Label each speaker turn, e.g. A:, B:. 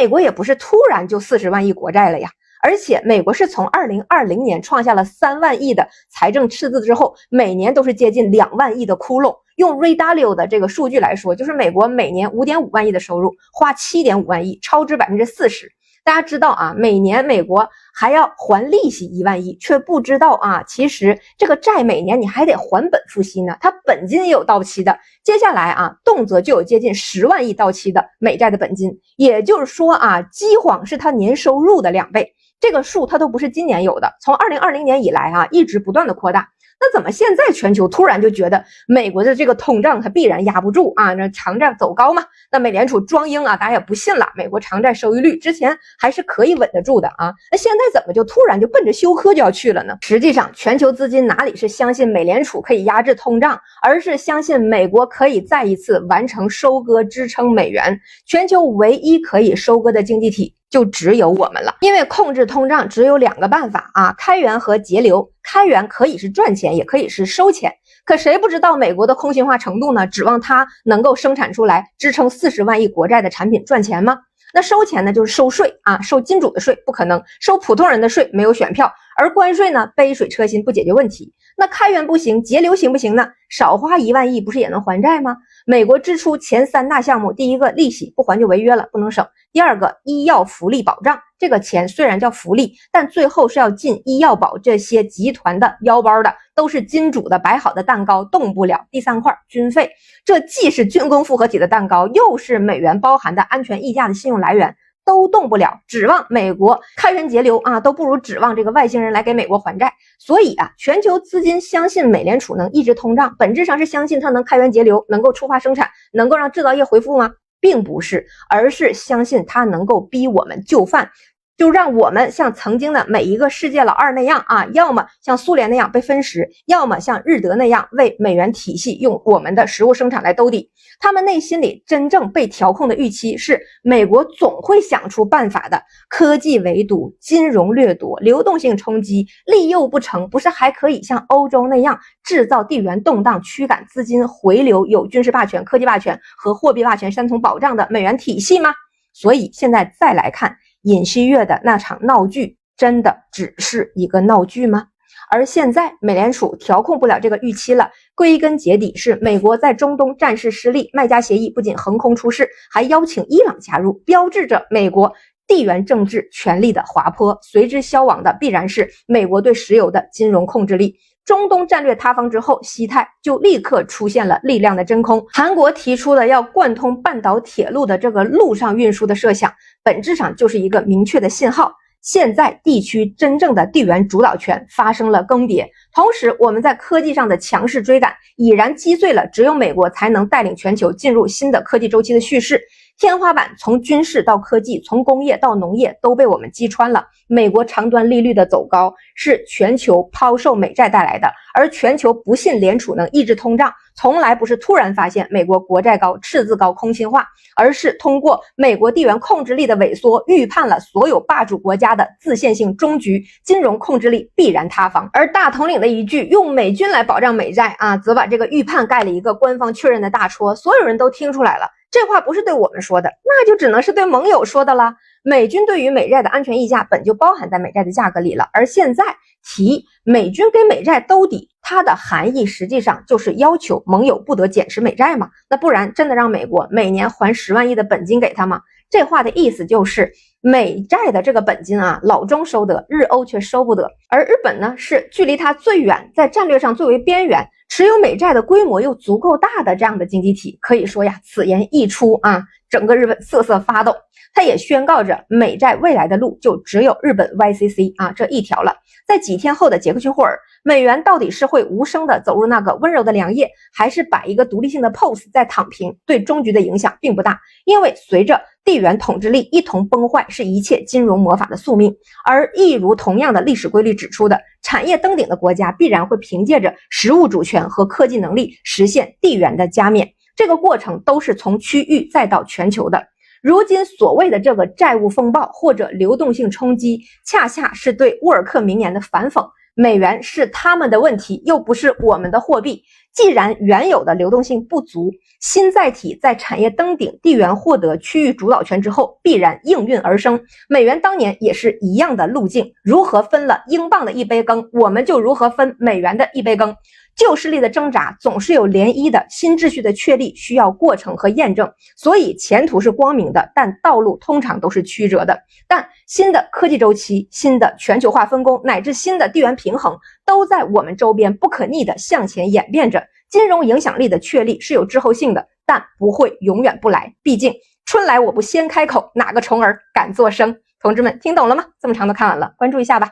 A: 美国也不是突然就40万亿国债了呀，而且美国是从2020年创下了3万亿的财政赤字之后，每年都是接近2万亿的窟窿。用 Ray Dalio 的这个数据来说，就是美国每年5.5万亿的收入，花7.5万亿，超支40%。大家知道啊，每年美国还要还利息1万亿，却不知道啊，其实这个债每年你还得还本付息呢，它本金也有到期的。接下来啊，动辄就有接近10万亿到期的美债的本金，也就是说啊，饥荒是它年收入的2倍。这个数它都不是今年有的，从2020年以来啊，一直不断的扩大。那怎么现在全球突然就觉得美国的这个通胀它必然压不住啊？那长债走高嘛？那美联储装鹰啊，大家也不信了。美国长债收益率之前还是可以稳得住的啊，那现在怎么就突然就奔着休克就要去了呢？实际上，全球资金哪里是相信美联储可以压制通胀，而是相信美国可以再一次完成收割，支撑美元。全球唯一可以收割的经济体就只有我们了，因为控制通胀只有2个办法啊，开源和节流。开源可以是赚钱，也可以是收钱，可谁不知道美国的空心化程度呢？指望它能够生产出来支撑40万亿国债的产品赚钱吗？那收钱呢，就是收税啊，收金主的税不可能，收普通人的税没有选票，而关税呢，杯水车薪不解决问题。那开源不行，节流行不行呢？少花1万亿不是也能还债吗？美国支出前3大项目，第一个利息不还就违约了，不能省；第二个医药福利保障，这个钱虽然叫福利，但最后是要进医药保这些集团的腰包的，都是金主的摆好的蛋糕，动不了。第3块军费，这既是军工复合体的蛋糕，又是美元包含的安全溢价的信用来源，都动不了，指望美国开源节流啊，都不如指望这个外星人来给美国还债。所以啊，全球资金相信美联储能抑制通胀，本质上是相信它能开源节流，能够触发生产，能够让制造业恢复吗？并不是，而是相信它能够逼我们就范，就让我们像曾经的每一个世界老二那样啊，要么像苏联那样被分食，要么像日德那样为美元体系用我们的实物生产来兜底。他们内心里真正被调控的预期是美国总会想出办法的，科技围堵、金融掠夺、流动性冲击，利诱不成，不是还可以像欧洲那样制造地缘动荡，驱赶资金回流，有军事霸权、科技霸权和货币霸权三重保障的美元体系吗？所以现在再来看尹锡悦的那场闹剧，真的只是一个闹剧吗？而现在美联储调控不了这个预期了，归根结底是美国在中东战事失利，麦加协议不仅横空出世，还邀请伊朗加入，标志着美国地缘政治权力的滑坡，随之消亡的必然是美国对石油的金融控制力。中东战略塌方之后，西太就立刻出现了力量的真空。韩国提出的要贯通半岛铁路的这个陆上运输的设想，本质上就是一个明确的信号，现在地区真正的地缘主导权发生了更迭，同时我们在科技上的强势追赶已然击碎了只有美国才能带领全球进入新的科技周期的叙事。天花板从军事到科技，从工业到农业都被我们击穿了。美国长端利率的走高是全球抛售美债带来的，而全球不信联储能抑制通胀，从来不是突然发现美国国债高、赤字高、空心化，而是通过美国地缘控制力的萎缩，预判了所有霸主国家的自限性终局，金融控制力必然塌房。而大统领的一句用美军来保障美债啊，则把这个预判盖了一个官方确认的大戳，所有人都听出来了。这话不是对我们说的，那就只能是对盟友说的了。美军对于美债的安全溢价本就包含在美债的价格里了，而现在提美军给美债兜底，它的含义实际上就是要求盟友不得减持美债嘛，那不然真的让美国每年还10万亿的本金给他吗？这话的意思就是美债的这个本金啊，老中收得，日欧却收不得。而日本呢，是距离它最远，在战略上最为边缘，持有美债的规模又足够大的这样的经济体，可以说呀，此言一出啊，整个日本瑟瑟发抖。它也宣告着美债未来的路就只有日本 YCC 啊这一条了。在几天后的杰克逊霍尔，美元到底是会无声的走入那个温柔的良夜，还是摆一个独立性的 pose 在躺平，对终局的影响并不大，因为随着地缘统治力一同崩坏是一切金融魔法的宿命。而一如同样的历史规律指出的，产业登顶的国家必然会凭借着实物主权和科技能力实现地缘的加冕，这个过程都是从区域再到全球的。如今所谓的这个债务风暴或者流动性冲击，恰恰是对沃尔克名言的反讽。美元是他们的问题，又不是我们的货币。既然原有的流动性不足，新载体在产业登顶、地缘获得区域主导权之后，必然应运而生。美元当年也是一样的路径，如何分了英镑的一杯羹，我们就如何分美元的一杯羹。旧势力的挣扎总是有涟漪的，新秩序的确立需要过程和验证，所以前途是光明的，但道路通常都是曲折的。但新的科技周期、新的全球化分工乃至新的地缘平衡，都在我们周边不可逆的向前演变着。金融影响力的确立是有滞后性的，但不会永远不来。毕竟春来我不先开口，哪个虫儿敢作声？同志们听懂了吗？这么长都看完了，关注一下吧。